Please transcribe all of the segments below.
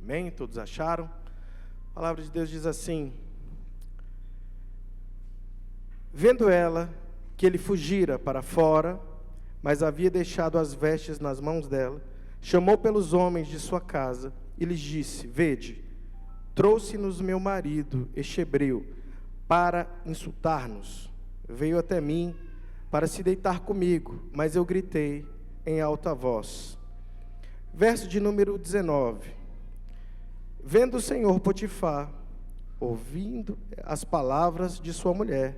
Amém? Todos acharam? A palavra de Deus diz assim: vendo ela que ele fugira para fora, mas havia deixado as vestes nas mãos dela, chamou pelos homens de sua casa e lhes disse: vede, trouxe-nos meu marido, este hebreu, para insultar-nos. Veio até mim para se deitar comigo, mas eu gritei em alta voz. Verso de número 19. Vendo o senhor Potifar, ouvindo as palavras de sua mulher,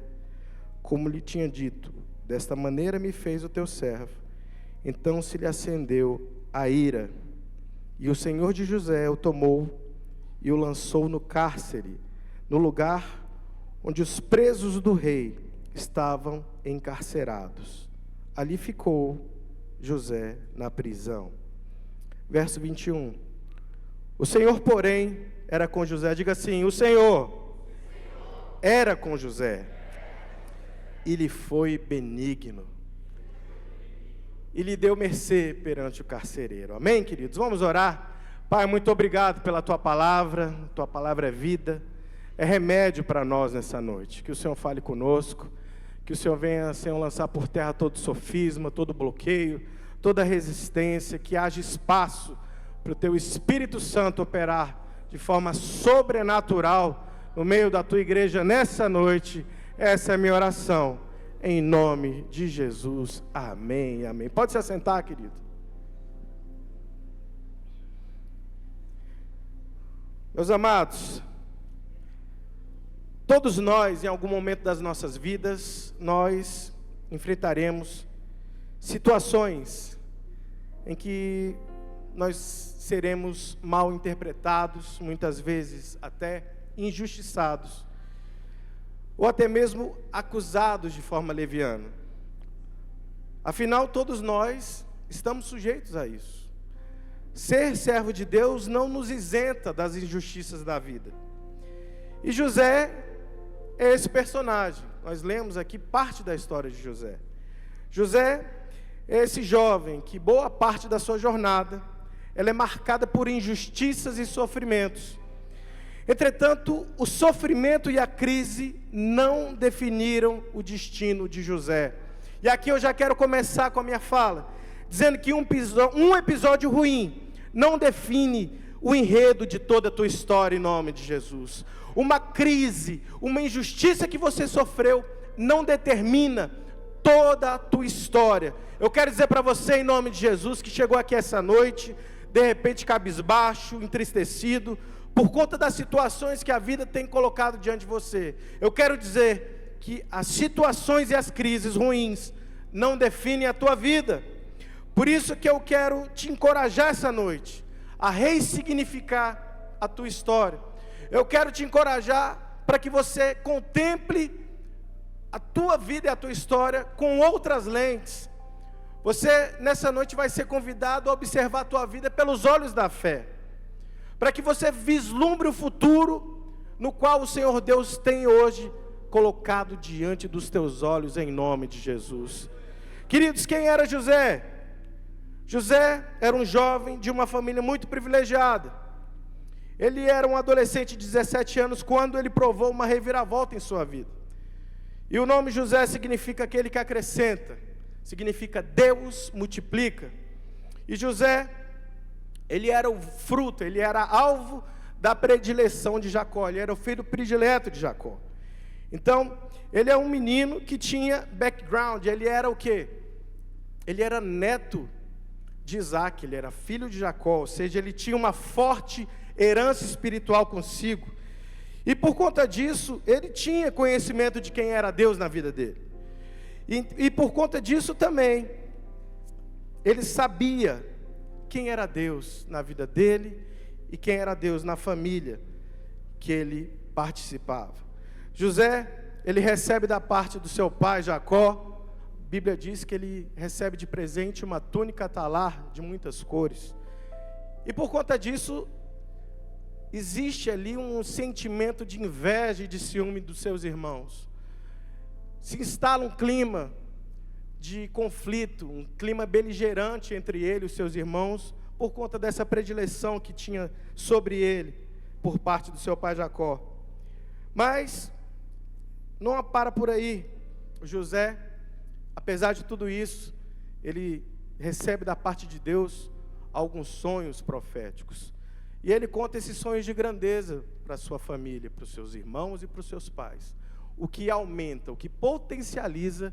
como lhe tinha dito, desta maneira me fez o teu servo. Então se lhe acendeu a ira, e o senhor de José o tomou e o lançou no cárcere, no lugar onde os presos do rei estavam encarcerados. Ali ficou José na prisão. Verso 21. O Senhor, porém, era com José. Diga assim: o Senhor era com José. E lhe foi benigno. E lhe deu mercê perante o carcereiro. Amém, queridos? Vamos orar. Pai, muito obrigado pela Tua palavra. Tua palavra é vida, é remédio para nós nessa noite. Que o Senhor fale conosco. Que o Senhor venha, Senhor, lançar por terra todo sofisma, todo bloqueio, toda resistência. Que haja espaço para o Teu Espírito Santo operar de forma sobrenatural no meio da Tua igreja nessa noite. Essa é a minha oração, em nome de Jesus. Amém, amém. Pode se assentar, querido. Meus amados, todos nós, em algum momento das nossas vidas, nós enfrentaremos situações em que nós seremos mal interpretados, muitas vezes até injustiçados, ou até mesmo acusados de forma leviana. Afinal, todos nós estamos sujeitos a isso. Ser servo de Deus não nos isenta das injustiças da vida. E José é esse personagem. Nós lemos aqui parte da história de José. José é esse jovem que boa parte da sua jornada, ela é marcada por injustiças e sofrimentos. Entretanto, o sofrimento e a crise não definiram o destino de José. E aqui eu já quero começar com a minha fala, dizendo que um episódio ruim não define o enredo de toda a tua história, em nome de Jesus. Uma crise, uma injustiça que você sofreu, não determina toda a tua história. Eu quero dizer para você, em nome de Jesus, que chegou aqui essa noite, de repente cabisbaixo, entristecido, por conta das situações que a vida tem colocado diante de você. Eu quero dizer que as situações e as crises ruins não definem a tua vida. Por isso que eu quero te encorajar essa noite a ressignificar a tua história. Eu quero te encorajar para que você contemple a tua vida e a tua história com outras lentes. Você nessa noite vai ser convidado a observar a tua vida pelos olhos da fé, para que você vislumbre o futuro no qual o Senhor Deus tem hoje colocado diante dos teus olhos, em nome de Jesus. Queridos, quem era José? José era um jovem de uma família muito privilegiada. Ele era um adolescente de 17 anos quando ele provou uma reviravolta em sua vida. E o nome José significa aquele que acrescenta, significa Deus multiplica. E José, ele era o fruto, ele era alvo da predileção de Jacó, ele era o filho predileto de Jacó. Então, ele é um menino que tinha background, ele era o quê? Ele era neto de Isaac, ele era filho de Jacó, ou seja, ele tinha uma forte herança espiritual consigo. E por conta disso, ele tinha conhecimento de quem era Deus na vida dele. E por conta disso também, ele sabia quem era Deus na vida dele e quem era Deus na família que ele participava. José, ele recebe da parte do seu pai Jacó, a Bíblia diz que ele recebe de presente uma túnica talar de muitas cores. E por conta disso, existe ali um sentimento de inveja e de ciúme dos seus irmãos. Se instala um clima de conflito, um clima beligerante entre ele e os seus irmãos, por conta dessa predileção que tinha sobre ele, por parte do seu pai Jacó. Mas não para por aí. José, apesar de tudo isso, ele recebe da parte de Deus alguns sonhos proféticos. E ele conta esses sonhos de grandeza para a sua família, para os seus irmãos e para os seus pais. O que aumenta, o que potencializa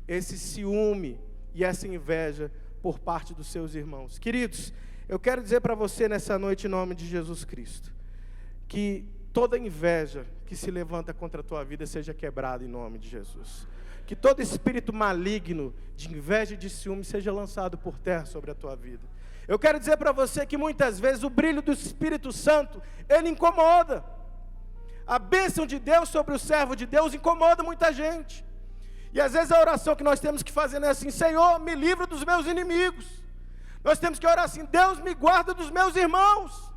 esse ciúme e essa inveja por parte dos seus irmãos. Queridos, eu quero dizer para você nessa noite, em nome de Jesus Cristo, que toda inveja que se levanta contra a tua vida seja quebrada em nome de Jesus. Que todo espírito maligno de inveja e de ciúme seja lançado por terra sobre a tua vida. Eu quero dizer para você que muitas vezes o brilho do Espírito Santo, ele incomoda. A bênção de Deus sobre o servo de Deus incomoda muita gente. E às vezes a oração que nós temos que fazer não é assim: Senhor, me livra dos meus inimigos. Nós temos que orar assim: Deus, me guarda dos meus irmãos.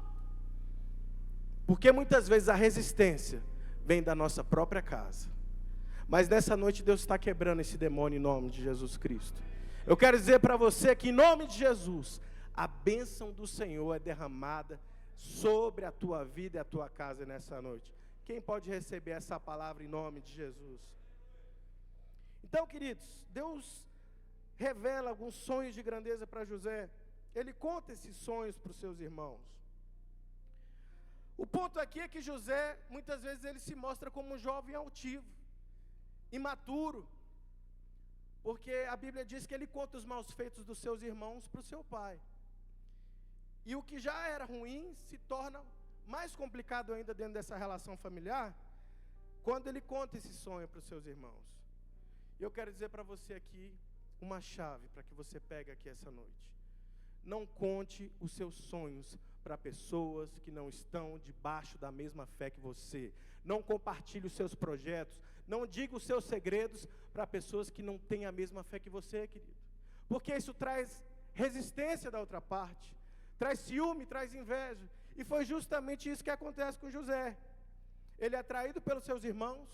Porque muitas vezes a resistência vem da nossa própria casa. Mas nessa noite Deus está quebrando esse demônio em nome de Jesus Cristo. Eu quero dizer para você que em nome de Jesus, a bênção do Senhor é derramada sobre a tua vida e a tua casa nessa noite. Quem pode receber essa palavra em nome de Jesus? Então, queridos, Deus revela alguns sonhos de grandeza para José. Ele conta esses sonhos para os seus irmãos. O ponto aqui é que José, muitas vezes, ele se mostra como um jovem altivo, imaturo, porque a Bíblia diz que ele conta os maus feitos dos seus irmãos para o seu pai. E o que já era ruim se torna mais complicado ainda dentro dessa relação familiar, quando ele conta esse sonho para os seus irmãos. E eu quero dizer para você aqui uma chave para que você pegue aqui essa noite. Não conte os seus sonhos para pessoas que não estão debaixo da mesma fé que você. Não compartilhe os seus projetos. Não diga os seus segredos para pessoas que não têm a mesma fé que você, querido. Porque isso traz resistência da outra parte. Traz ciúme, traz inveja. E foi justamente isso que acontece com José. Ele é traído pelos seus irmãos.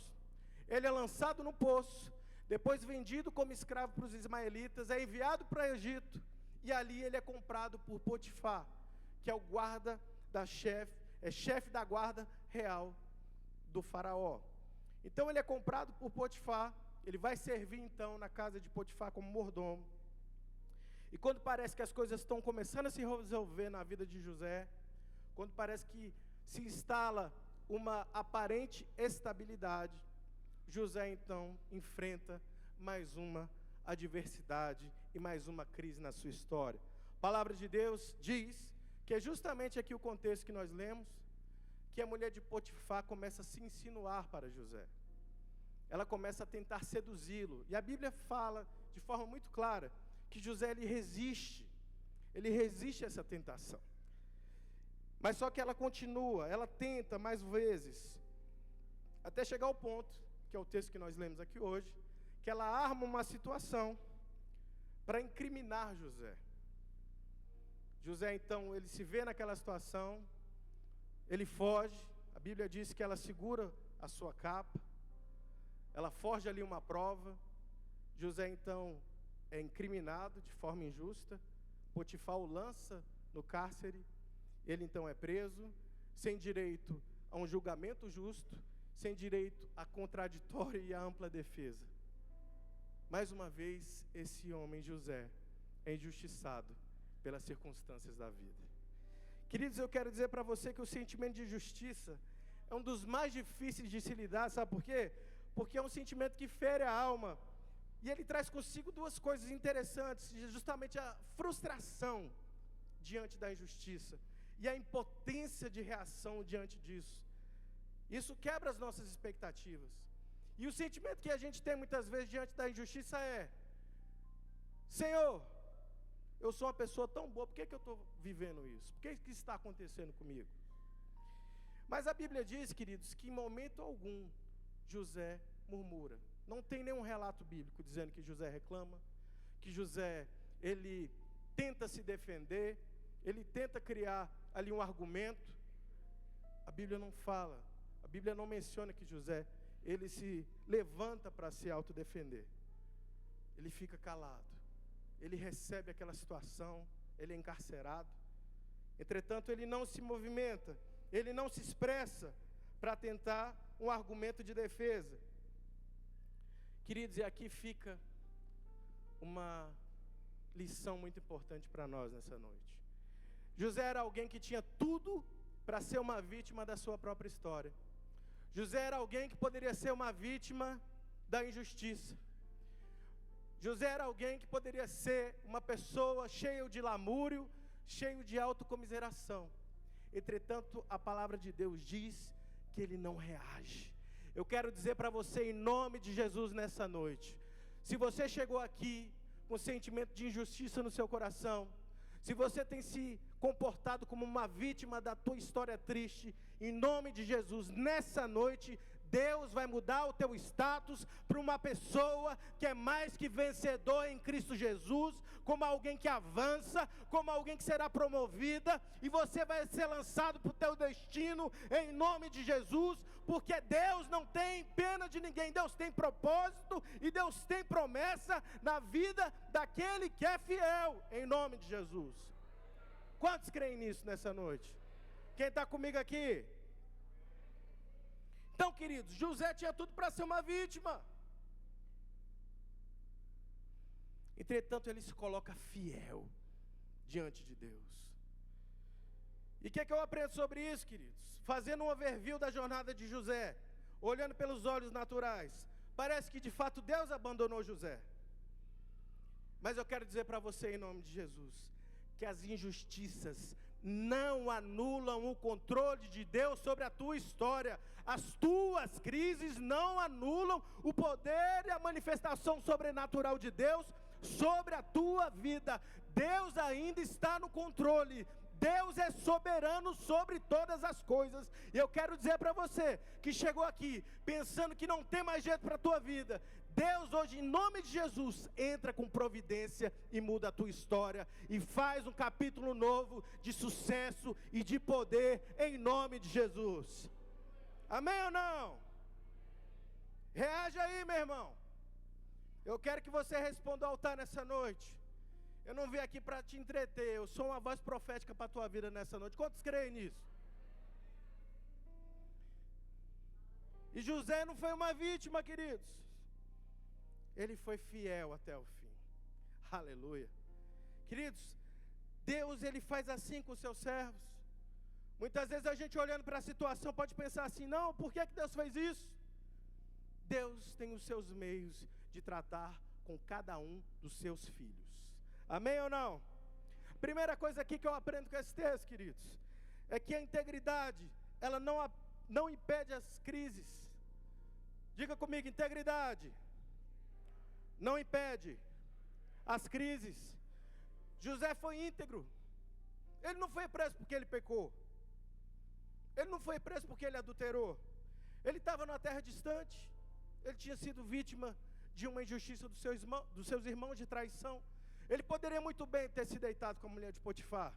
Ele é lançado no poço. Depois vendido como escravo para os ismaelitas. É enviado para o Egito. E ali ele é comprado por Potifar, que é o guarda da chefe da guarda real do faraó. Então ele é comprado por Potifar, ele vai servir então na casa de Potifar como mordomo. E quando parece que as coisas estão começando a se resolver na vida de José, quando parece que se instala uma aparente estabilidade, José então enfrenta mais uma adversidade e mais uma crise na sua história. A palavra de Deus diz que é justamente aqui o contexto que nós lemos, que a mulher de Potifar começa a se insinuar para José. Ela começa a tentar seduzi-lo. E a Bíblia fala de forma muito clara que José ele resiste a essa tentação. Mas só que ela continua, ela tenta mais vezes, até chegar ao ponto, que é o texto que nós lemos aqui hoje, que ela arma uma situação para incriminar José. José, então, ele se vê naquela situação, ele foge, a Bíblia diz que ela segura a sua capa, ela forja ali uma prova, José, então, é incriminado de forma injusta, Potifar o lança no cárcere, ele, então, é preso, sem direito a um julgamento justo, sem direito a contraditório e a ampla defesa. Mais uma vez, esse homem, José, é injustiçado pelas circunstâncias da vida. Queridos, eu quero dizer para você que o sentimento de justiça é um dos mais difíceis de se lidar, sabe por quê? Porque é um sentimento que fere a alma, e ele traz consigo duas coisas interessantes, justamente a frustração diante da injustiça, e a impotência de reação diante disso. Isso quebra as nossas expectativas. E o sentimento que a gente tem muitas vezes diante da injustiça é: Senhor, eu sou uma pessoa tão boa, por que eu estou vivendo isso? Por que está acontecendo comigo? Mas a Bíblia diz, queridos, que em momento algum José murmura. Não tem nenhum relato bíblico dizendo que José reclama, que José, ele tenta se defender, ele tenta criar ali um argumento. A Bíblia não fala, a Bíblia não menciona que José, ele se levanta para se autodefender. Ele fica calado. Ele recebe aquela situação, ele é encarcerado. Entretanto, ele não se movimenta, ele não se expressa para tentar um argumento de defesa. Queridos, e aqui fica uma lição muito importante para nós nessa noite. José era alguém que tinha tudo para ser uma vítima da sua própria história. José era alguém que poderia ser uma vítima da injustiça. José era alguém que poderia ser uma pessoa cheia de lamúrio, cheio de autocomiseração. Entretanto, a palavra de Deus diz que ele não reage. Eu quero dizer para você, em nome de Jesus, nessa noite, se você chegou aqui com sentimento de injustiça no seu coração, se você tem se comportado como uma vítima da tua história triste, em nome de Jesus, nessa noite, Deus vai mudar o teu status para uma pessoa que é mais que vencedor em Cristo Jesus, como alguém que avança, como alguém que será promovida, e você vai ser lançado para o teu destino, em nome de Jesus, porque Deus não tem pena de ninguém, Deus tem propósito, e Deus tem promessa na vida daquele que é fiel, em nome de Jesus. Quantos creem nisso nessa noite? Quem está comigo aqui? Então, queridos, José tinha tudo para ser uma vítima. Entretanto, ele se coloca fiel diante de Deus. E o que eu aprendo sobre isso, queridos? Fazendo um overview da jornada de José, olhando pelos olhos naturais, parece que de fato Deus abandonou José. Mas eu quero dizer para você, em nome de Jesus, que as injustiças não anulam o controle de Deus sobre a tua história. As tuas crises não anulam o poder e a manifestação sobrenatural de Deus sobre a tua vida. Deus ainda está no controle. Deus é soberano sobre todas as coisas. E eu quero dizer para você que chegou aqui pensando que não tem mais jeito para a tua vida, Deus hoje, em nome de Jesus, entra com providência e muda a tua história e faz um capítulo novo de sucesso e de poder em nome de Jesus. Amém ou não? Reage aí, meu irmão. Eu quero que você responda ao altar nessa noite. Eu não vim aqui para te entreter, eu sou uma voz profética para a tua vida nessa noite. Quantos creem nisso? E José não foi uma vítima, queridos. Ele foi fiel até o fim. Aleluia. Queridos, Deus, Ele faz assim com os seus servos. Muitas vezes a gente olhando para a situação pode pensar assim, não, por que Deus fez isso? Deus tem os seus meios de tratar com cada um dos seus filhos. Amém ou não? Primeira coisa aqui que eu aprendo com esse texto, queridos, é que a integridade, ela não impede as crises. Diga comigo, integridade não impede as crises. José foi íntegro. Ele não foi preso porque ele pecou. Ele não foi preso porque ele adulterou. Ele estava numa terra distante. Ele tinha sido vítima de uma injustiça dos seus irmãos, de traição. Ele poderia muito bem ter se deitado com a mulher de Potifar.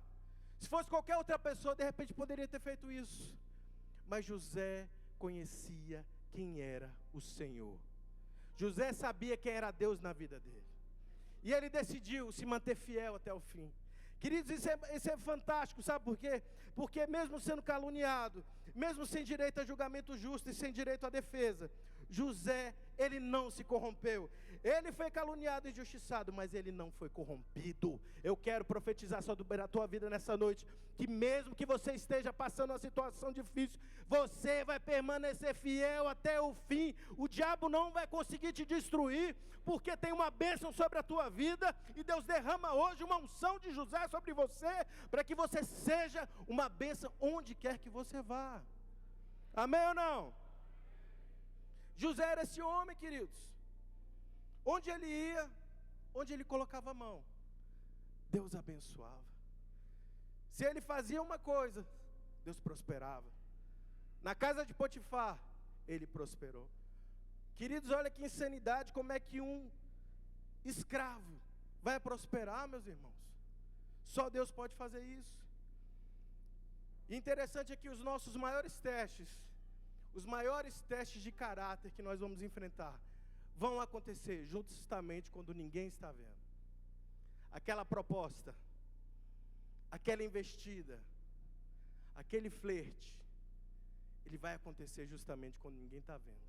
Se fosse qualquer outra pessoa, de repente poderia ter feito isso. Mas José conhecia quem era o Senhor. José sabia quem era Deus na vida dele. E ele decidiu se manter fiel até o fim. Queridos, isso é fantástico, sabe por quê? Porque mesmo sendo caluniado, mesmo sem direito a julgamento justo e sem direito à defesa, José, ele não se corrompeu. Ele foi caluniado e injustiçado, mas ele não foi corrompido. Eu quero profetizar sobre a tua vida nessa noite, que mesmo que você esteja passando uma situação difícil, você vai permanecer fiel até o fim. O diabo não vai conseguir te destruir, porque tem uma bênção sobre a tua vida, e Deus derrama hoje uma unção de José sobre você, para que você seja uma bênção onde quer que você vá. Amém ou não? José era esse homem, queridos. Onde ele ia, onde ele colocava a mão, Deus abençoava. Se ele fazia uma coisa, Deus prosperava. Na casa de Potifar, ele prosperou. Queridos, olha que insanidade, como é que um escravo vai prosperar, meus irmãos? Só Deus pode fazer isso. E interessante é que os nossos maiores testes, os maiores testes de caráter que nós vamos enfrentar, vão acontecer justamente quando ninguém está vendo. Aquela proposta, aquela investida, aquele flerte, ele vai acontecer justamente quando ninguém está vendo.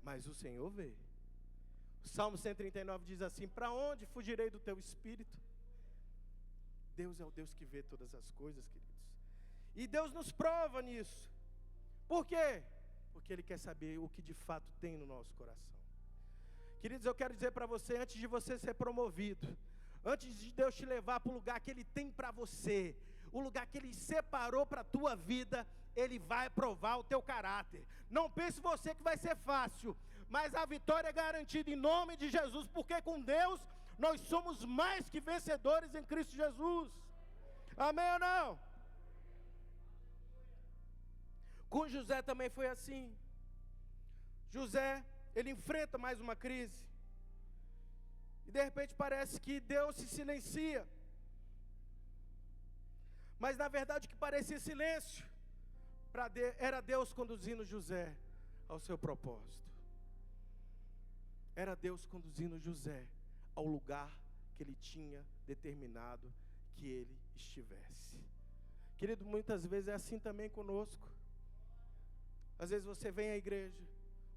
Mas o Senhor vê. O Salmo 139 diz assim: para onde fugirei do teu espírito? Deus é o Deus que vê todas as coisas, queridos. E Deus nos prova nisso. Por quê? Porque Ele quer saber o que de fato tem no nosso coração. Queridos, eu quero dizer para você, antes de você ser promovido, antes de Deus te levar para o lugar que Ele tem para você, o lugar que Ele separou para a tua vida, Ele vai provar o teu caráter. Não pense você que vai ser fácil, mas a vitória é garantida em nome de Jesus, porque com Deus nós somos mais que vencedores em Cristo Jesus. Amém ou não? Com José também foi assim. José, ele enfrenta mais uma crise. E de repente parece que Deus se silencia. Mas na verdade o que parecia silêncio era Deus conduzindo José ao seu propósito. Era Deus conduzindo José ao lugar que Ele tinha determinado que ele estivesse. Querido, muitas vezes é assim também conosco. Às vezes você vem à igreja,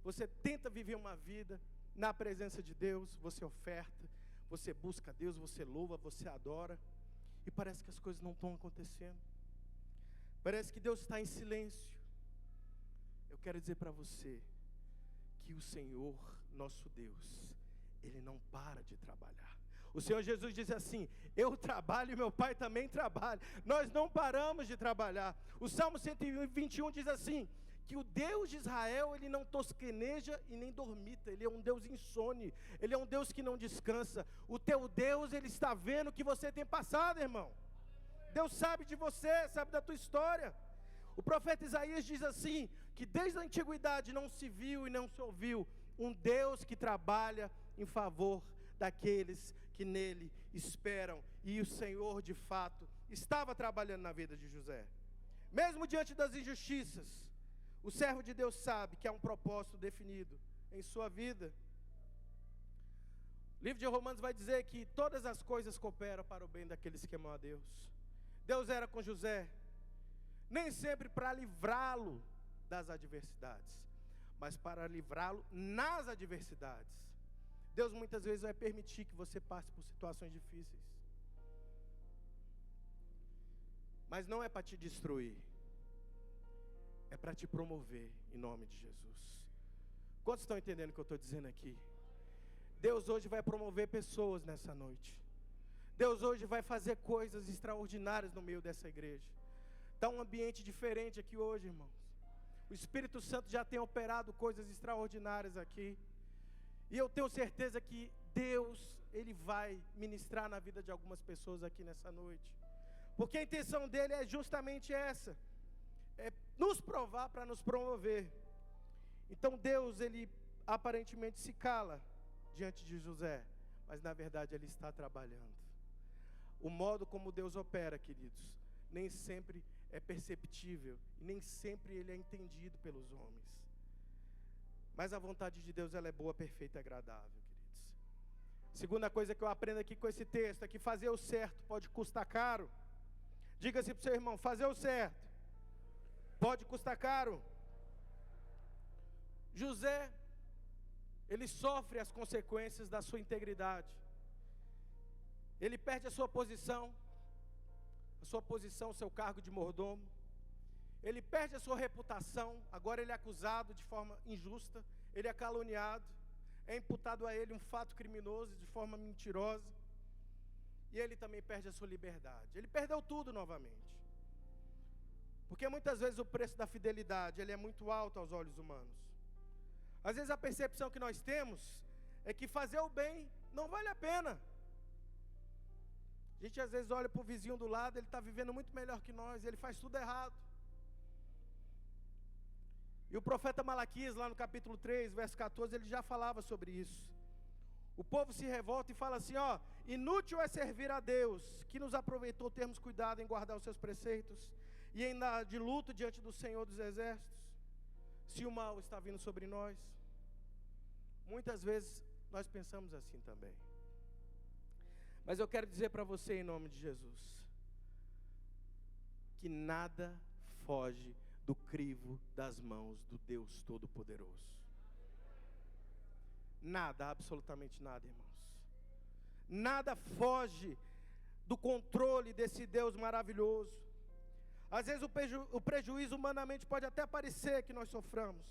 você tenta viver uma vida na presença de Deus, você oferta, você busca Deus, você louva, você adora, e parece que as coisas não estão acontecendo. Parece que Deus está em silêncio. Eu quero dizer para você que o Senhor, nosso Deus, Ele não para de trabalhar. O Senhor Jesus diz assim: eu trabalho e meu Pai também trabalha. Nós não paramos de trabalhar. O Salmo 121 diz assim: que o Deus de Israel, Ele não tosqueneja e nem dormita. Ele é um Deus insone. Ele é um Deus que não descansa. O teu Deus, Ele está vendo o que você tem passado, irmão. Deus sabe de você, sabe da tua história. O profeta Isaías diz assim, que desde a antiguidade não se viu e não se ouviu um Deus que trabalha em favor daqueles que nele esperam. E o Senhor de fato estava trabalhando na vida de José. Mesmo diante das injustiças, o servo de Deus sabe que há um propósito definido em sua vida. O livro de Romanos vai dizer que todas as coisas cooperam para o bem daqueles que amam a Deus. Deus era com José, nem sempre para livrá-lo das adversidades, mas para livrá-lo nas adversidades. Deus muitas vezes vai permitir que você passe por situações difíceis, mas não é para te destruir, é para te promover em nome de Jesus. Quantos estão entendendo o que eu estou dizendo aqui? Deus hoje vai promover pessoas nessa noite. Deus hoje vai fazer coisas extraordinárias no meio dessa igreja. Está um ambiente diferente aqui hoje, irmãos. O Espírito Santo já tem operado coisas extraordinárias aqui. E eu tenho certeza que Deus, Ele vai ministrar na vida de algumas pessoas aqui nessa noite. Porque a intenção dEle é justamente essa. É nos provar para nos promover. Então Deus, Ele aparentemente se cala diante de José. Mas na verdade Ele está trabalhando. O modo como Deus opera, queridos, nem sempre é perceptível, e nem sempre Ele é entendido pelos homens. Mas a vontade de Deus, ela é boa, perfeita e agradável, queridos. Segunda coisa que eu aprendo aqui com esse texto é que fazer o certo pode custar caro. Diga-se para o seu irmão: fazer o certo pode custar caro. José, ele sofre as consequências da sua integridade. Ele perde a sua posição, o seu cargo de mordomo. Ele perde a sua reputação, agora ele é acusado de forma injusta, ele é caluniado, é imputado a ele um fato criminoso de forma mentirosa. E ele também perde a sua liberdade. Ele perdeu tudo novamente. Porque muitas vezes o preço da fidelidade, ele é muito alto aos olhos humanos. Às vezes a percepção que nós temos é que fazer o bem não vale a pena. A gente às vezes olha para o vizinho do lado, ele está vivendo muito melhor que nós, ele faz tudo errado. E o profeta Malaquias, lá no capítulo 3, verso 14, ele já falava sobre isso. O povo se revolta e fala assim: ó, inútil é servir a Deus, que nos aproveitou termos cuidado em guardar os seus preceitos, e em dar de luto diante do Senhor dos Exércitos, se o mal está vindo sobre nós. Muitas vezes nós pensamos assim também. Mas eu quero dizer para você, em nome de Jesus, que nada foge do crivo das mãos do Deus Todo-Poderoso. Nada, absolutamente nada, irmãos. Nada foge do controle desse Deus maravilhoso. Às vezes o prejuízo humanamente pode até parecer que nós soframos,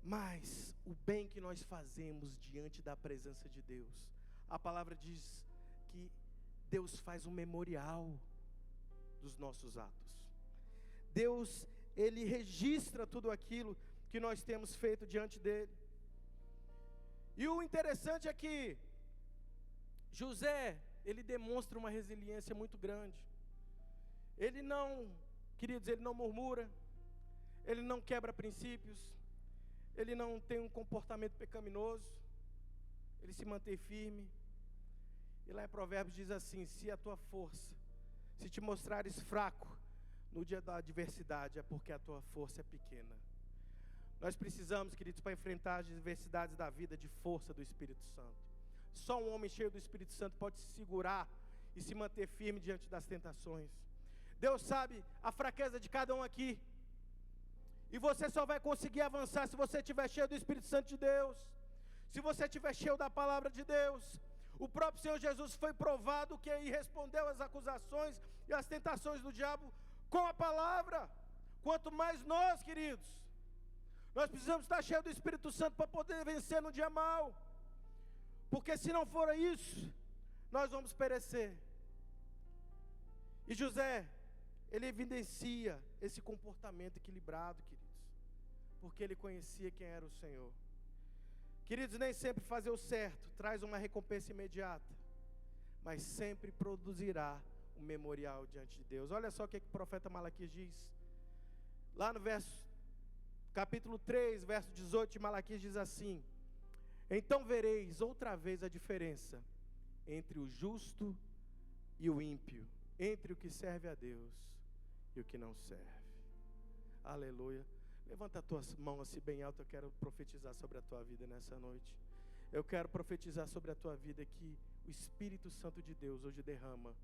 mas o bem que nós fazemos diante da presença de Deus, a palavra diz que Deus faz um memorial dos nossos atos. Deus, Ele registra tudo aquilo que nós temos feito diante dEle. E o interessante é que José, ele demonstra uma resiliência muito grande. Ele não, queridos, ele não murmura, ele não quebra princípios, ele não tem um comportamento pecaminoso, ele se mantém firme. E lá em Provérbios diz assim: se a tua força, se te mostrares fraco no dia da adversidade, é porque a tua força é pequena. Nós precisamos, queridos, para enfrentar as adversidades da vida, de força do Espírito Santo. Só um homem cheio do Espírito Santo pode se segurar e se manter firme diante das tentações. Deus sabe a fraqueza de cada um aqui. E você só vai conseguir avançar se você estiver cheio do Espírito Santo de Deus. Se você estiver cheio da palavra de Deus. O próprio Senhor Jesus foi provado que ele respondeu às acusações e às tentações do diabo com a palavra. Quanto mais nós, queridos, nós precisamos estar cheios do Espírito Santo para poder vencer no dia mau. Porque se não for isso, nós vamos perecer. E José, ele evidencia esse comportamento equilibrado, queridos, porque ele conhecia quem era o Senhor. Queridos, nem sempre fazer o certo traz uma recompensa imediata, mas sempre produzirá um memorial diante de Deus. Olha só o que o profeta Malaquias diz. Lá no capítulo 3, verso 18 de Malaquias diz assim: então vereis outra vez a diferença entre o justo e o ímpio, entre o que serve a Deus e o que não serve. Aleluia. Levanta a tua mão assim bem alta. Eu quero profetizar sobre a tua vida nessa noite. Eu quero profetizar sobre a tua vida que o Espírito Santo de Deus hoje derrama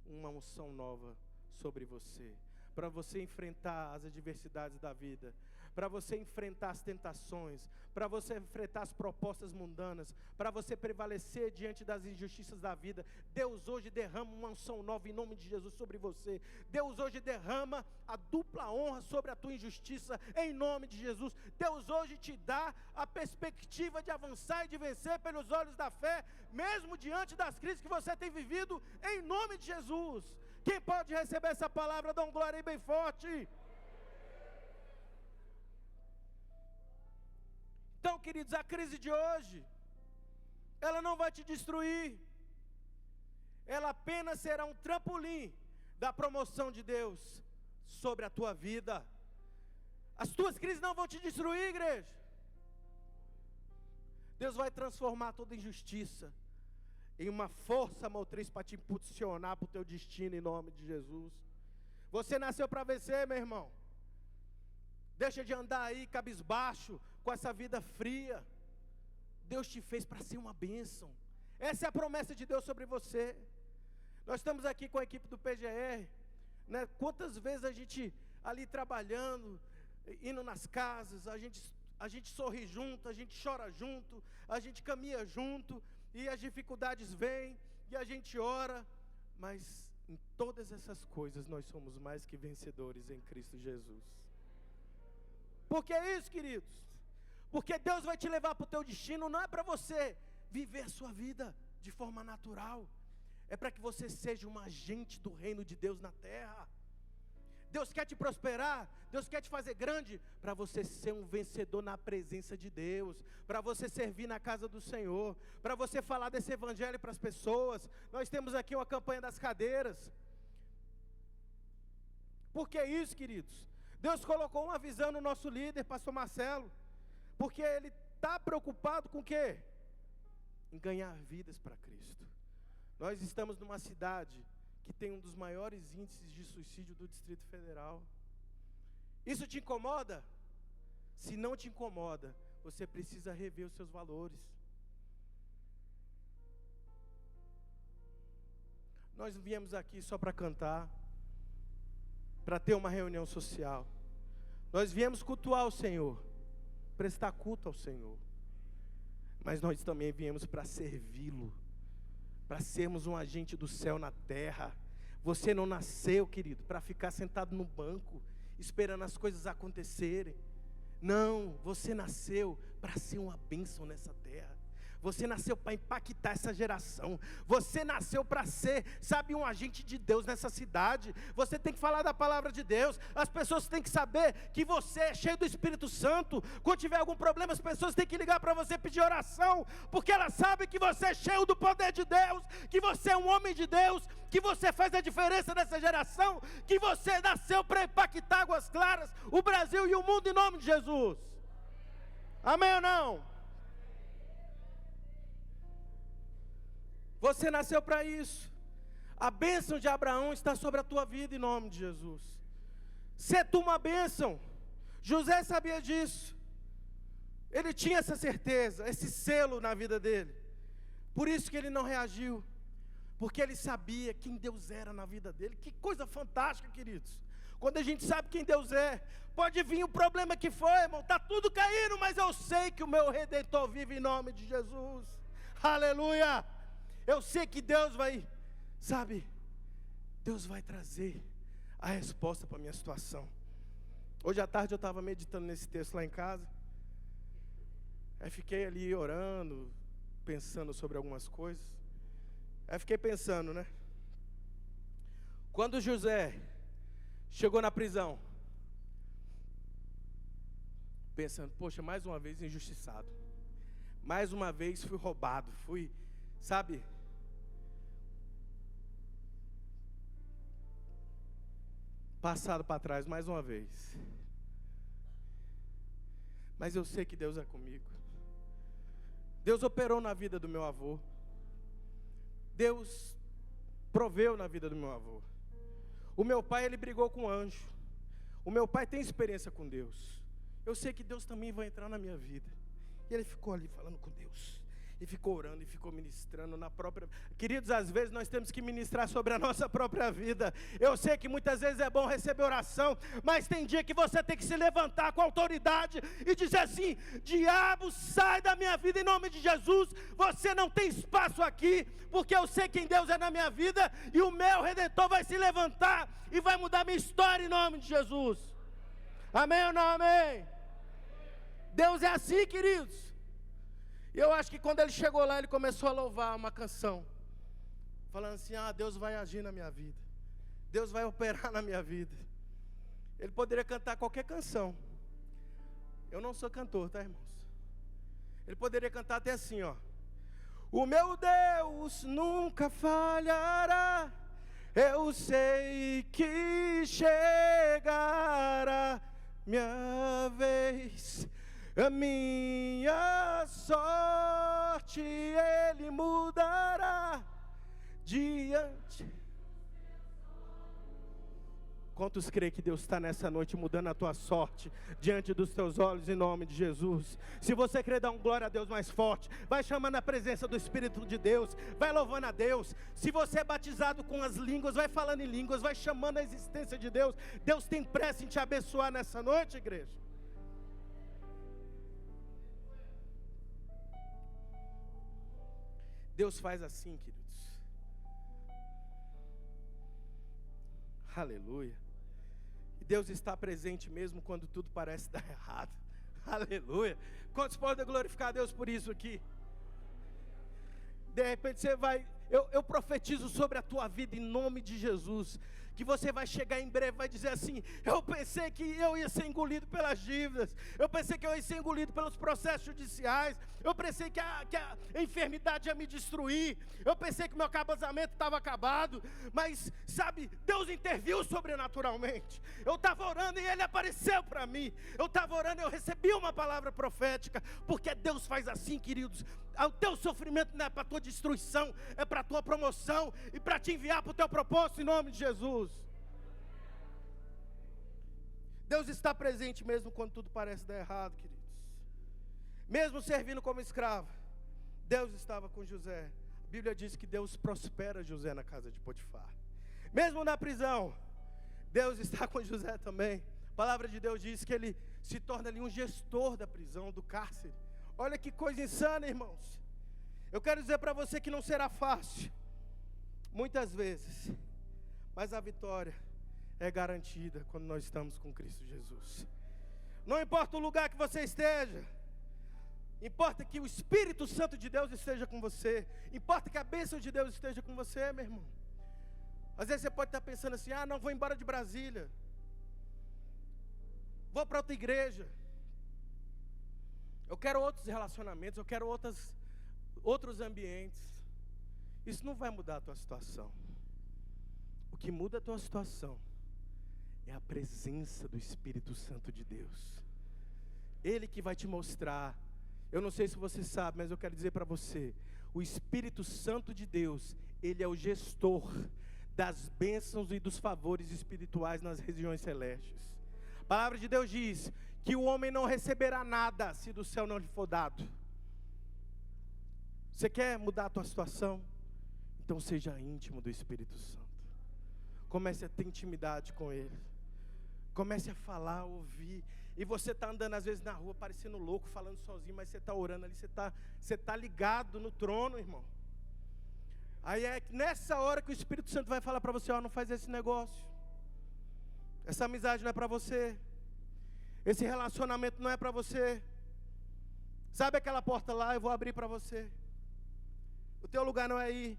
uma unção nova sobre você, para você enfrentar as adversidades da vida, para você enfrentar as tentações, para você enfrentar as propostas mundanas, para você prevalecer diante das injustiças da vida. Deus hoje derrama uma unção nova em nome de Jesus sobre você. Deus hoje derrama a dupla honra sobre a tua injustiça em nome de Jesus. Deus hoje te dá a perspectiva de avançar e de vencer pelos olhos da fé, mesmo diante das crises que você tem vivido, em nome de Jesus. Quem pode receber essa palavra, dá um glória aí bem forte. Então, queridos, a crise de hoje, ela não vai te destruir, ela apenas será um trampolim da promoção de Deus sobre a tua vida. As tuas crises não vão te destruir, igreja. Deus vai transformar toda injustiça em uma força motriz para te impulsionar para o teu destino em nome de Jesus. Você nasceu para vencer, meu irmão. Deixa de andar aí cabisbaixo com essa vida fria. Deus te fez para ser uma bênção. Essa é a promessa de Deus sobre você. Nós estamos aqui com a equipe do PGR, né? Quantas vezes a gente ali trabalhando, indo nas casas, a gente sorri junto, a gente chora junto, a gente caminha junto, e as dificuldades vêm, e a gente ora, mas em todas essas coisas nós somos mais que vencedores em Cristo Jesus. Por que isso, queridos? Porque Deus vai te levar para o teu destino, não é para você viver a sua vida de forma natural, é para que você seja um agente do reino de Deus na terra. Deus quer te prosperar, Deus quer te fazer grande, para você ser um vencedor na presença de Deus, para você servir na casa do Senhor, para você falar desse evangelho para as pessoas. Nós temos aqui uma campanha das cadeiras. Por que isso, queridos? Deus colocou uma visão no nosso líder, pastor Marcelo, porque ele está preocupado com o quê? Em ganhar vidas para Cristo. Nós estamos numa cidade que tem um dos maiores índices de suicídio do Distrito Federal. Isso te incomoda? Se não te incomoda, você precisa rever os seus valores. Nós viemos aqui só para cantar, para ter uma reunião social. Nós viemos cultuar o Senhor, prestar culto ao Senhor. Mas nós também viemos para servi-lo, para sermos um agente do céu na terra. Você não nasceu, querido, para ficar sentado no banco, esperando as coisas acontecerem. Não, você nasceu para ser uma bênção nessa terra. Você nasceu para impactar essa geração. Você nasceu para ser, sabe, um agente de Deus nessa cidade. Você tem que falar da palavra de Deus. As pessoas têm que saber que você é cheio do Espírito Santo. Quando tiver algum problema, as pessoas têm que ligar para você pedir oração, porque elas sabem que você é cheio do poder de Deus, que você é um homem de Deus, que você faz a diferença nessa geração, que você nasceu para impactar Águas Claras, o Brasil e o mundo em nome de Jesus. Amém ou não? Você nasceu para isso. A bênção de Abraão está sobre a tua vida em nome de Jesus. Ser tu uma bênção. José sabia disso. Ele tinha essa certeza, esse selo na vida dele. Por isso que ele não reagiu. Porque ele sabia quem Deus era na vida dele. Que coisa fantástica, queridos. Quando a gente sabe quem Deus é, pode vir o problema que for, irmão. Está tudo caindo, mas eu sei que o meu Redentor vive em nome de Jesus. Aleluia. Eu sei que Deus vai, sabe, Deus vai trazer a resposta para a minha situação. Hoje à tarde eu estava meditando nesse texto lá em casa. Aí fiquei ali orando, pensando sobre algumas coisas. Aí fiquei pensando, né? Quando José chegou na prisão, pensando, poxa, mais uma vez injustiçado. Mais uma vez fui roubado, sabe, passado para trás mais uma vez. Mas eu sei que Deus é comigo. Deus operou na vida do meu avô. Deus proveu na vida do meu avô. O meu pai, ele brigou com um anjo. O meu pai tem experiência com Deus. Eu sei que Deus também vai entrar na minha vida. E ele ficou ali falando com Deus. E ficou orando e ficou ministrando na própria... Queridos, às vezes nós temos que ministrar sobre a nossa própria vida. Eu sei que muitas vezes é bom receber oração, mas tem dia que você tem que se levantar com autoridade e dizer assim: diabo, sai da minha vida em nome de Jesus. Você não tem espaço aqui, porque eu sei quem Deus é na minha vida, e o meu Redentor vai se levantar e vai mudar minha história em nome de Jesus. Amém ou não amém? Deus é assim, queridos. E eu acho que quando ele chegou lá, ele começou a louvar uma canção, falando assim: Deus vai agir na minha vida, Deus vai operar na minha vida. Ele poderia cantar qualquer canção. Eu não sou cantor, tá, irmãos? Ele poderia cantar até assim, ó: o meu Deus nunca falhará, eu sei que chegará minha vez. A minha sorte Ele mudará diante. Quantos creem que Deus está nessa noite mudando a tua sorte diante dos teus olhos em nome de Jesus? Se você crer, dá um glória a Deus mais forte. Vai chamando a presença do Espírito de Deus, vai louvando a Deus. Se você é batizado com as línguas, vai falando em línguas, vai chamando a existência de Deus. Deus tem pressa em te abençoar nessa noite, igreja. Deus faz assim, queridos. Aleluia. E Deus está presente mesmo quando tudo parece dar errado. Aleluia. Quantos podem glorificar a Deus por isso aqui? De repente você vai... Eu profetizo sobre a tua vida em nome de Jesus, que você vai chegar em breve, vai dizer assim: eu pensei que eu ia ser engolido pelas dívidas, eu pensei que eu ia ser engolido pelos processos judiciais, eu pensei que a enfermidade ia me destruir, eu pensei que meu casamento estava acabado, mas sabe, Deus interviu sobrenaturalmente. Eu estava orando e Ele apareceu para mim, eu estava orando e eu recebi uma palavra profética, porque Deus faz assim, queridos. O teu sofrimento não é para a tua destruição, é para a tua promoção e para te enviar para o teu propósito em nome de Jesus. Deus está presente mesmo quando tudo parece dar errado, queridos. Mesmo servindo como escravo, Deus estava com José. A Bíblia diz que Deus prospera José na casa de Potifar. Mesmo na prisão, Deus está com José também. A palavra de Deus diz que ele se torna ali um gestor da prisão, do cárcere. Olha que coisa insana, irmãos. Eu quero dizer para você que não será fácil, muitas vezes, mas a vitória é garantida quando nós estamos com Cristo Jesus. Não importa o lugar que você esteja, importa que o Espírito Santo de Deus esteja com você, importa que a bênção de Deus esteja com você, meu irmão. Às vezes você pode estar pensando assim: não, vou embora de Brasília, vou para outra igreja, eu quero outros relacionamentos, eu quero outros ambientes. Isso não vai mudar a tua situação. O que muda a tua situação é a presença do Espírito Santo de Deus. Ele que vai te mostrar. Eu não sei se você sabe, mas eu quero dizer para você: o Espírito Santo de Deus, ele é o gestor das bênçãos e dos favores espirituais nas regiões celestes. A palavra de Deus diz que o homem não receberá nada se do céu não lhe for dado. Você quer mudar a tua situação? Então seja íntimo do Espírito Santo. Comece a ter intimidade com Ele. Comece a falar, ouvir. E você está andando às vezes na rua parecendo louco, falando sozinho, mas você está orando ali, você tá ligado no trono, irmão. Aí é nessa hora que o Espírito Santo vai falar para você: não faz esse negócio. Essa amizade não é para você. Esse relacionamento não é para você. Sabe aquela porta lá? Eu vou abrir para você. O teu lugar não é aí.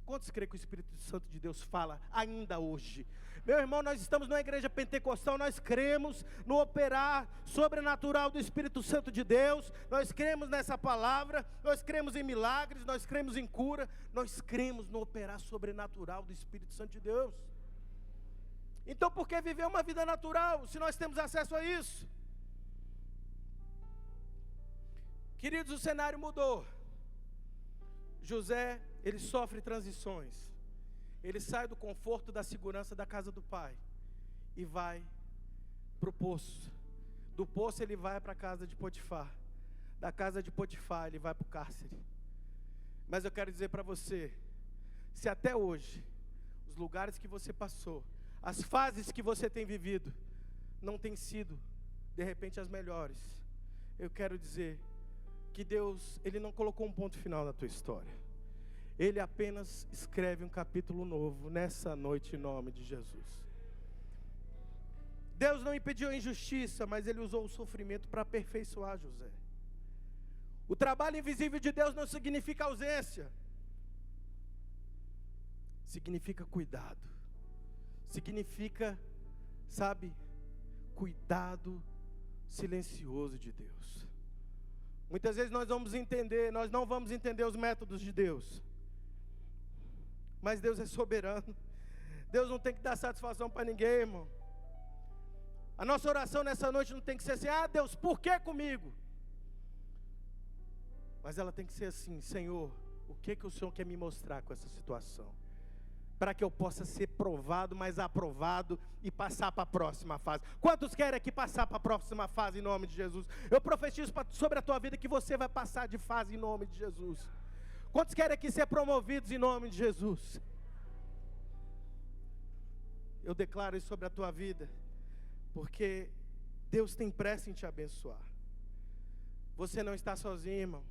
Quantos creem que o Espírito Santo de Deus fala ainda hoje? Meu irmão, nós estamos numa igreja pentecostal, nós cremos no operar sobrenatural do Espírito Santo de Deus, nós cremos nessa palavra, nós cremos em milagres, nós cremos em cura, nós cremos no operar sobrenatural do Espírito Santo de Deus. Então por que viver uma vida natural, se nós temos acesso a isso? Queridos, o cenário mudou. José, ele sofre transições. Ele sai do conforto, da segurança da casa do pai e vai para o poço. Do poço ele vai para a casa de Potifar. Da casa de Potifar ele vai para o cárcere. Mas eu quero dizer para você, se até hoje os lugares que você passou, as fases que você tem vivido não têm sido de repente as melhores, eu quero dizer que Deus, Ele não colocou um ponto final na tua história. Ele apenas escreve um capítulo novo nessa noite em nome de Jesus. Deus não impediu a injustiça, mas Ele usou o sofrimento para aperfeiçoar José. O trabalho invisível de Deus não significa ausência. Significa cuidado. Significa, sabe, cuidado silencioso de Deus. Muitas vezes nós não vamos entender os métodos de Deus. Mas Deus é soberano. Deus não tem que dar satisfação para ninguém, irmão. A nossa oração nessa noite não tem que ser assim: Deus, por que comigo? Mas ela tem que ser assim: Senhor, o que o Senhor quer me mostrar com essa situação? Para que eu possa ser provado, mas aprovado e passar para a próxima fase. Quantos querem aqui passar para a próxima fase em nome de Jesus? Eu profetizo sobre a tua vida que você vai passar de fase em nome de Jesus. Quantos querem aqui ser promovidos em nome de Jesus? Eu declaro isso sobre a tua vida, porque Deus tem pressa em te abençoar. Você não está sozinho, irmão.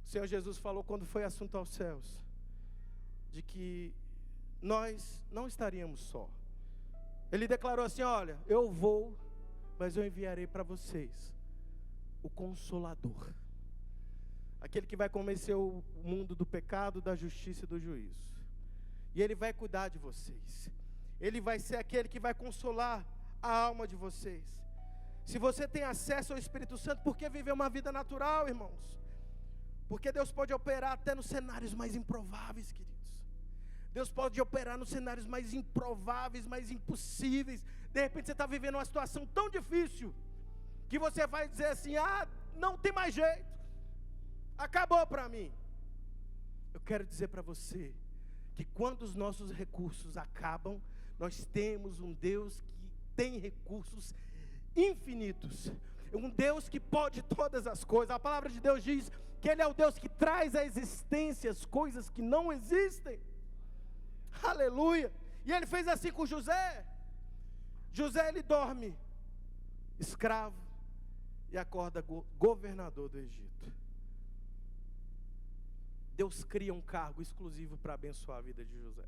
O Senhor Jesus falou quando foi assunto aos céus, de que nós não estaríamos só. Ele declarou assim: olha, eu vou, mas eu enviarei para vocês o Consolador, aquele que vai convencer o mundo do pecado, da justiça e do juízo. E Ele vai cuidar de vocês. Ele vai ser aquele que vai consolar a alma de vocês. Se você tem acesso ao Espírito Santo, por que viver uma vida natural, irmãos? Porque Deus pode operar até nos cenários mais improváveis, queridos. Deus pode operar nos cenários mais improváveis, mais impossíveis. De repente você está vivendo uma situação tão difícil, que você vai dizer assim: não tem mais jeito, acabou para mim. Eu quero dizer para você, que quando os nossos recursos acabam, nós temos um Deus que tem recursos infinitos. Um Deus que pode todas as coisas. A palavra de Deus diz que Ele é o Deus que traz à existência as coisas que não existem. Aleluia. E ele fez assim com José. José, ele dorme escravo e acorda governador do Egito. Deus cria um cargo exclusivo para abençoar a vida de José.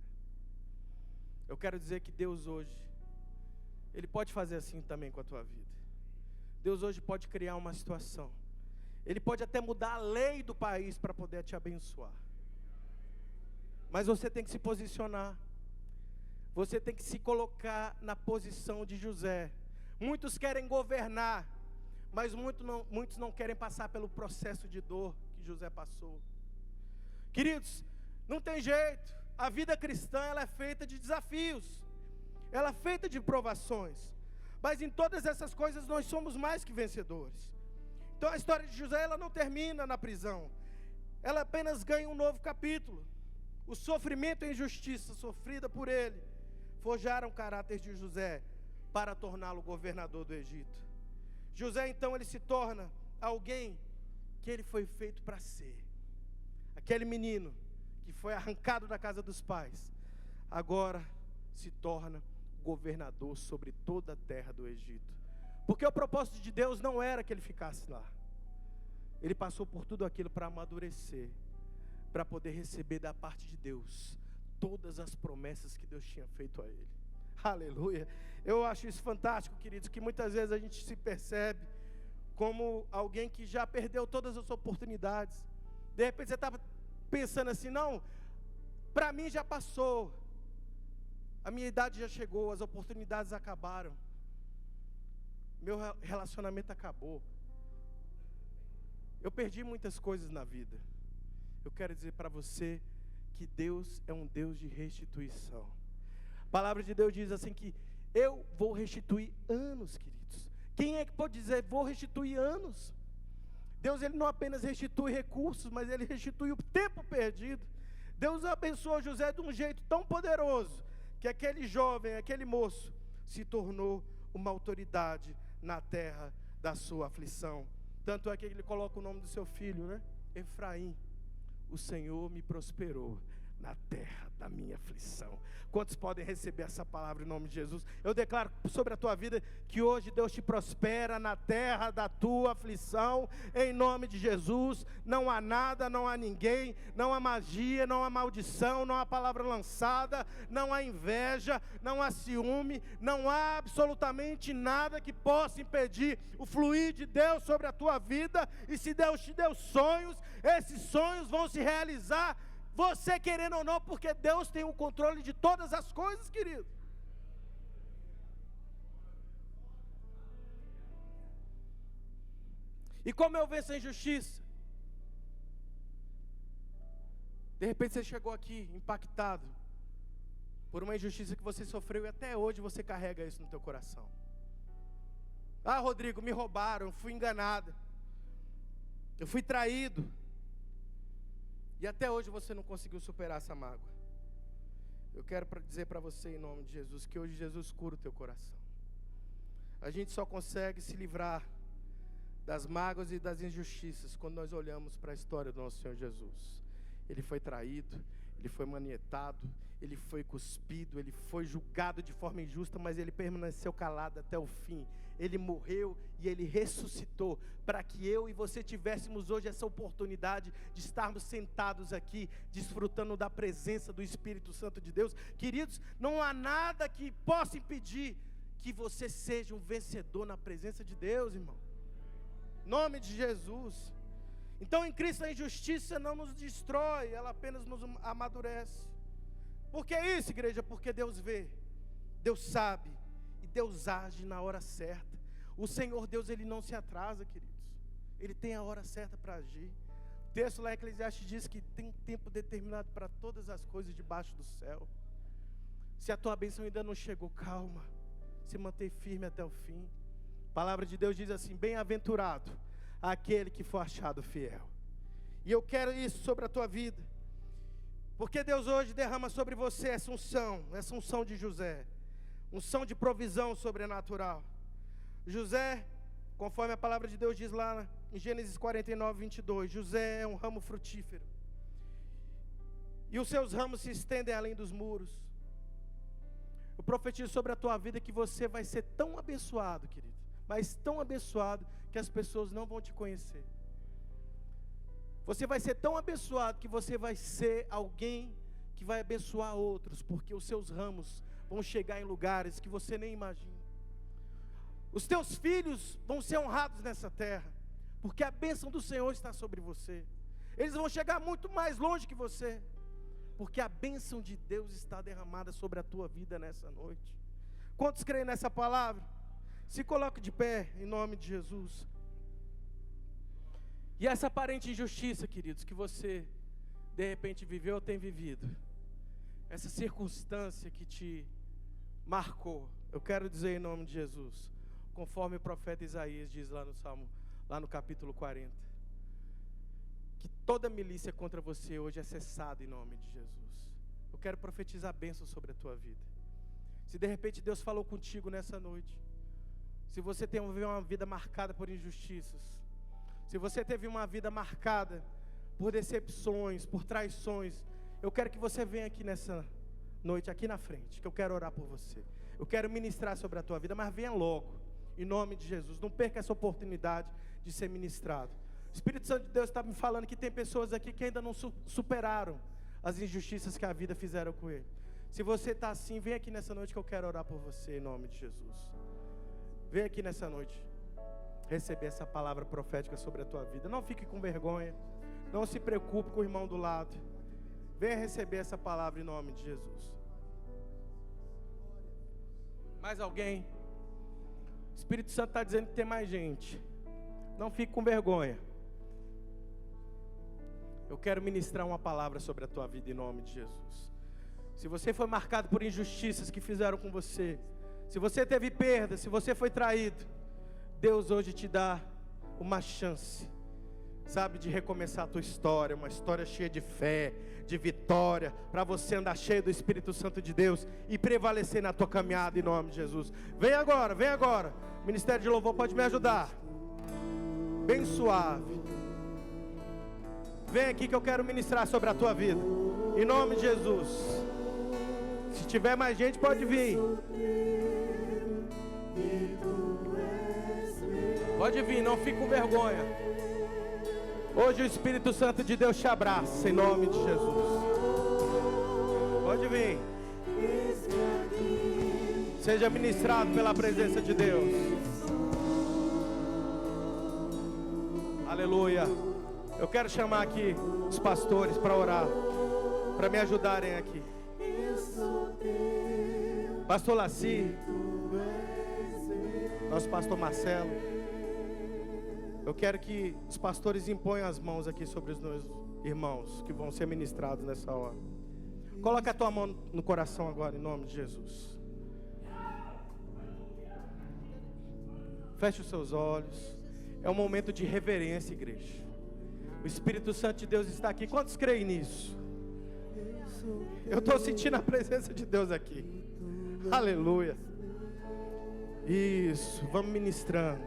Eu quero dizer que Deus hoje, Ele pode fazer assim também com a tua vida. Deus hoje pode criar uma situação. Ele pode até mudar a lei do país para poder te abençoar. Mas você tem que se posicionar. Você tem que se colocar na posição de José. Muitos querem governar, mas muitos não querem passar pelo processo de dor que José passou. Queridos, não tem jeito. A vida cristã, ela é feita de desafios. Ela é feita de provações. Mas em todas essas coisas nós somos mais que vencedores. Então a história de José, ela não termina na prisão. Ela apenas ganha um novo capítulo. O sofrimento e a injustiça sofrida por ele forjaram o caráter de José para torná-lo governador do Egito. José então ele se torna alguém que ele foi feito para ser. Aquele menino que foi arrancado da casa dos pais, agora se torna governador sobre toda a terra do Egito. Porque o propósito de Deus não era que ele ficasse lá. Ele passou por tudo aquilo para amadurecer, para poder receber da parte de Deus todas as promessas que Deus tinha feito a ele. Aleluia. Eu acho isso fantástico, queridos, que muitas vezes a gente se percebe como alguém que já perdeu todas as oportunidades. De repente você estava pensando assim, não, para mim já passou, a minha idade já chegou, as oportunidades acabaram, meu relacionamento acabou, eu perdi muitas coisas na vida. Eu quero dizer para você que Deus é um Deus de restituição. A palavra de Deus diz assim que eu vou restituir anos, queridos. Quem é que pode dizer vou restituir anos? Deus, ele não apenas restitui recursos, mas ele restitui o tempo perdido. Deus abençoou José de um jeito tão poderoso, que aquele jovem, aquele moço, se tornou uma autoridade na terra da sua aflição. Tanto é que ele coloca o nome do seu filho, né? Efraim. O Senhor me prosperou na terra da minha aflição. Quantos podem receber essa palavra em nome de Jesus? Eu declaro sobre a tua vida que hoje Deus te prospera na terra da tua aflição, em nome de Jesus. Não há nada, não há ninguém, não há magia, não há maldição, não há palavra lançada, não há inveja, não há ciúme, não há absolutamente nada que possa impedir o fluir de Deus sobre a tua vida. E se Deus te deu sonhos, esses sonhos vão se realizar, você querendo ou não, porque Deus tem o controle de todas as coisas, querido. E como eu venço a injustiça? De repente você chegou aqui impactado por uma injustiça que você sofreu e até hoje você carrega isso no teu coração. Ah, Rodrigo, me roubaram, eu fui enganado, eu fui traído. E até hoje você não conseguiu superar essa mágoa. Eu quero dizer para você em nome de Jesus, que hoje Jesus cura o teu coração. A gente só consegue se livrar das mágoas e das injustiças quando nós olhamos para a história do nosso Senhor Jesus. Ele foi traído, ele foi manietado, ele foi cuspido, ele foi julgado de forma injusta, mas ele permaneceu calado até o fim. Ele morreu e ele ressuscitou, para que eu e você tivéssemos hoje essa oportunidade de estarmos sentados aqui, desfrutando da presença do Espírito Santo de Deus. Queridos, não há nada que possa impedir que você seja um vencedor na presença de Deus, irmão. Em nome de Jesus. Então em Cristo a injustiça não nos destrói, ela apenas nos amadurece. Por que isso, igreja? Porque Deus vê, Deus sabe e Deus age na hora certa. O Senhor Deus, ele não se atrasa, queridos. Ele tem a hora certa para agir. O texto lá em Eclesiastes diz que tem tempo determinado para todas as coisas debaixo do céu. Se a tua bênção ainda não chegou, calma, se mantém firme até o fim. A palavra de Deus diz assim: bem-aventurado aquele que for achado fiel. E eu quero isso sobre a tua vida, porque Deus hoje derrama sobre você essa unção de José, unção de provisão sobrenatural. José, conforme a palavra de Deus diz lá em Gênesis 49, 22, José é um ramo frutífero, e os seus ramos se estendem além dos muros. profetizo sobre a tua vida que você vai ser tão abençoado, querido, mas tão abençoado que as pessoas não vão te conhecer. Você vai ser tão abençoado que você vai ser alguém que vai abençoar outros, porque os seus ramos vão chegar em lugares que você nem imagina. Os teus filhos vão ser honrados nessa terra, porque a bênção do Senhor está sobre você. Eles vão chegar muito mais longe que você, porque a bênção de Deus está derramada sobre a tua vida nessa noite. Quantos creem nessa palavra? Se coloque de pé, em nome de Jesus. E essa aparente injustiça, queridos, que você de repente viveu ou tem vivido, essa circunstância que te marcou, eu quero dizer em nome de Jesus, conforme o profeta Isaías diz lá no Salmo, lá no capítulo 40, que toda milícia contra você hoje é cessada em nome de Jesus. Eu quero profetizar bênção sobre a tua vida. Se de repente Deus falou contigo nessa noite, se você tem uma vida marcada por injustiças, se você teve uma vida marcada por decepções, por traições, eu quero que você venha aqui nessa noite, aqui na frente, que eu quero orar por você. Eu quero ministrar sobre a tua vida, mas venha logo, em nome de Jesus. Não perca essa oportunidade de ser ministrado. O Espírito Santo de Deus está me falando que tem pessoas aqui que ainda não superaram as injustiças que a vida fizeram com ele. Se você está assim, vem aqui nessa noite que eu quero orar por você, em nome de Jesus. Vem aqui nessa noite receber essa palavra profética sobre a tua vida. Não fique com vergonha, não se preocupe com o irmão do lado. Venha receber essa palavra em nome de Jesus. Mais alguém? O Espírito Santo está dizendo que tem mais gente. Não fique com vergonha. Eu quero ministrar uma palavra sobre a tua vida em nome de Jesus. Se você foi marcado por injustiças que fizeram com você, se você teve perda, se você foi traído, Deus hoje te dá uma chance, sabe, de recomeçar a tua história, uma história cheia de fé, de vitória, para você andar cheio do Espírito Santo de Deus e prevalecer na tua caminhada em nome de Jesus. Vem agora, vem agora. O Ministério de Louvor pode me ajudar. Bem suave. Vem aqui que eu quero ministrar sobre a tua vida, em nome de Jesus. Se tiver mais gente, pode vir. Pode vir, não fique com vergonha. Hoje o Espírito Santo de Deus te abraça, em nome de Jesus. Pode vir. Seja ministrado pela presença de Deus. Aleluia. Eu quero chamar aqui os pastores para orar, para me ajudarem aqui. Pastor Laci, nosso pastor Marcelo. Eu quero que os pastores imponham as mãos aqui sobre os meus irmãos que vão ser ministrados nessa hora. Coloca a tua mão no coração agora, em nome de Jesus. Feche os seus olhos. É um momento de reverência, igreja. O Espírito Santo de Deus está aqui. Quantos creem nisso? Eu estou sentindo a presença de Deus aqui. Aleluia. Isso, vamos ministrando.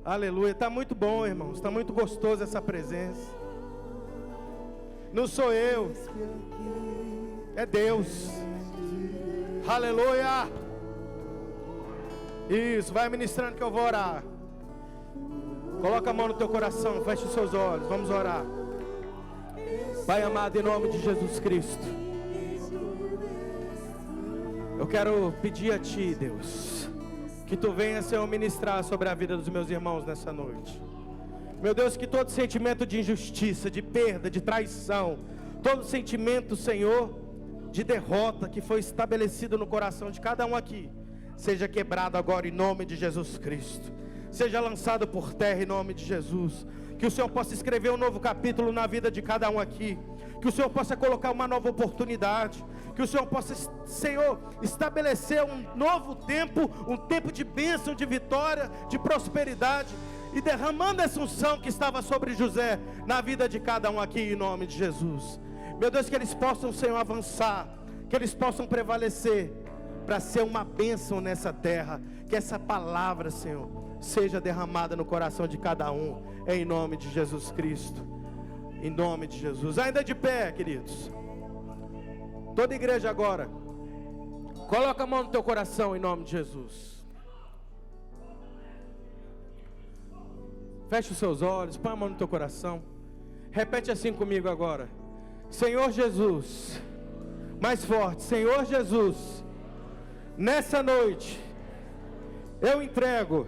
Aleluia, está muito bom, irmãos. Está muito gostoso essa presença. Não sou eu, é Deus. Aleluia. Isso, vai ministrando que eu vou orar. Coloca a mão no teu coração, feche os seus olhos, vamos orar. Pai amado, em nome de Jesus Cristo, eu quero pedir a Ti, Deus, que Tu venha, Senhor, ministrar sobre a vida dos meus irmãos nessa noite. Meu Deus, que todo sentimento de injustiça, de perda, de traição, todo sentimento, Senhor, de derrota que foi estabelecido no coração de cada um aqui, seja quebrado agora em nome de Jesus Cristo. Seja lançado por terra em nome de Jesus. Que o Senhor possa escrever um novo capítulo na vida de cada um aqui. Que o Senhor possa colocar uma nova oportunidade. Que o Senhor possa, Senhor, estabelecer um novo tempo, um tempo de bênção, de vitória, de prosperidade. E derramando essa unção que estava sobre José na vida de cada um aqui em nome de Jesus. Meu Deus, que eles possam, Senhor, avançar. Que eles possam prevalecer para ser uma bênção nessa terra. Que essa palavra, Senhor, seja derramada no coração de cada um, em nome de Jesus Cristo, em nome de Jesus. Ainda de pé, queridos, toda igreja agora, Coloca a mão no teu coração em nome de Jesus. Feche os seus olhos, põe a mão no teu coração. Repete assim comigo agora. Senhor Jesus, mais forte. Senhor Jesus, nessa noite eu entrego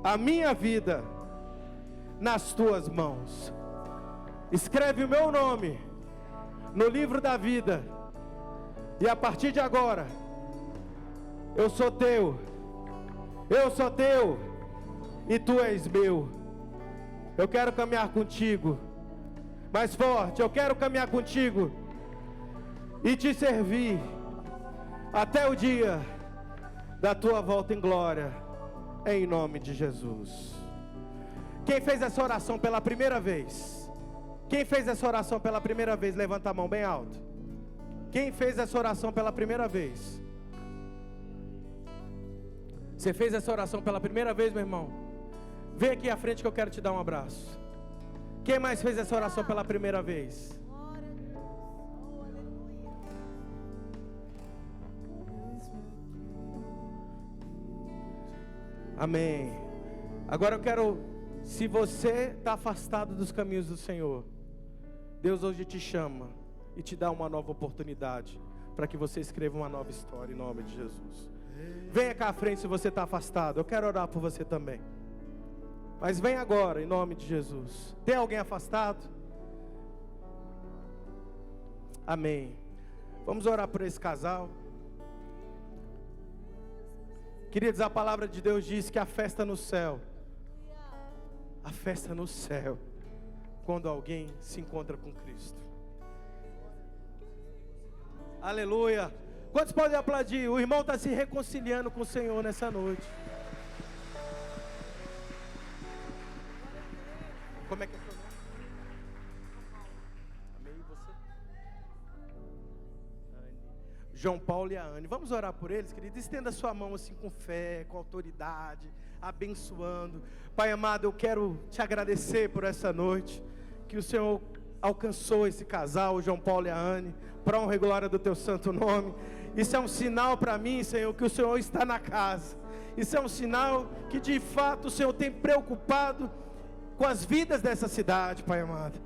a minha vida nas tuas mãos. Escreve o meu nome no livro da vida, e a partir de agora eu sou teu, e tu és meu. Eu quero caminhar contigo. Mais forte, eu quero caminhar contigo e te servir até o dia da tua volta em glória, em nome de Jesus. Quem fez essa oração pela primeira vez? Quem fez essa oração pela primeira vez? Levanta a mão bem alto. Quem fez essa oração pela primeira vez? Você fez essa oração pela primeira vez, meu irmão? Vem aqui à frente que eu quero te dar um abraço. Quem mais fez essa oração pela primeira vez? Amém. Agora eu quero, se você está afastado dos caminhos do Senhor, Deus hoje te chama e te dá uma nova oportunidade para que você escreva uma nova história em nome de Jesus. Venha cá à frente se você está afastado. Eu quero orar por você também. Mas vem agora em nome de Jesus. Tem alguém afastado? Amém. Vamos orar por esse casal. Queridos, a palavra de Deus diz que a festa no céu, quando alguém se encontra com Cristo. Aleluia. Quantos podem aplaudir? O irmão está se reconciliando com o Senhor nessa noite. Como é que é o seu nome? Amém, e você? Anne. João Paulo e a Anne. Vamos orar por eles, queridos. Estenda sua mão assim com fé, com autoridade, abençoando. Pai amado, eu quero te agradecer por essa noite, que o Senhor alcançou esse casal, o João Paulo e a Anne, para a honra e glória do teu santo nome. Isso é um sinal para mim, Senhor, que o Senhor está na casa. Isso é um sinal que de fato o Senhor tem preocupado com as vidas dessa cidade, Pai amado.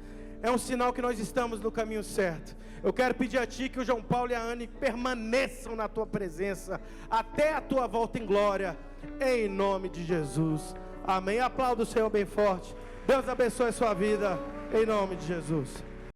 É um sinal que nós estamos no caminho certo. Eu quero pedir a Ti que o João Paulo e a Anne permaneçam na Tua presença até a Tua volta em glória, em nome de Jesus. Amém. Aplauda o Senhor bem forte. Deus abençoe a sua vida, em nome de Jesus.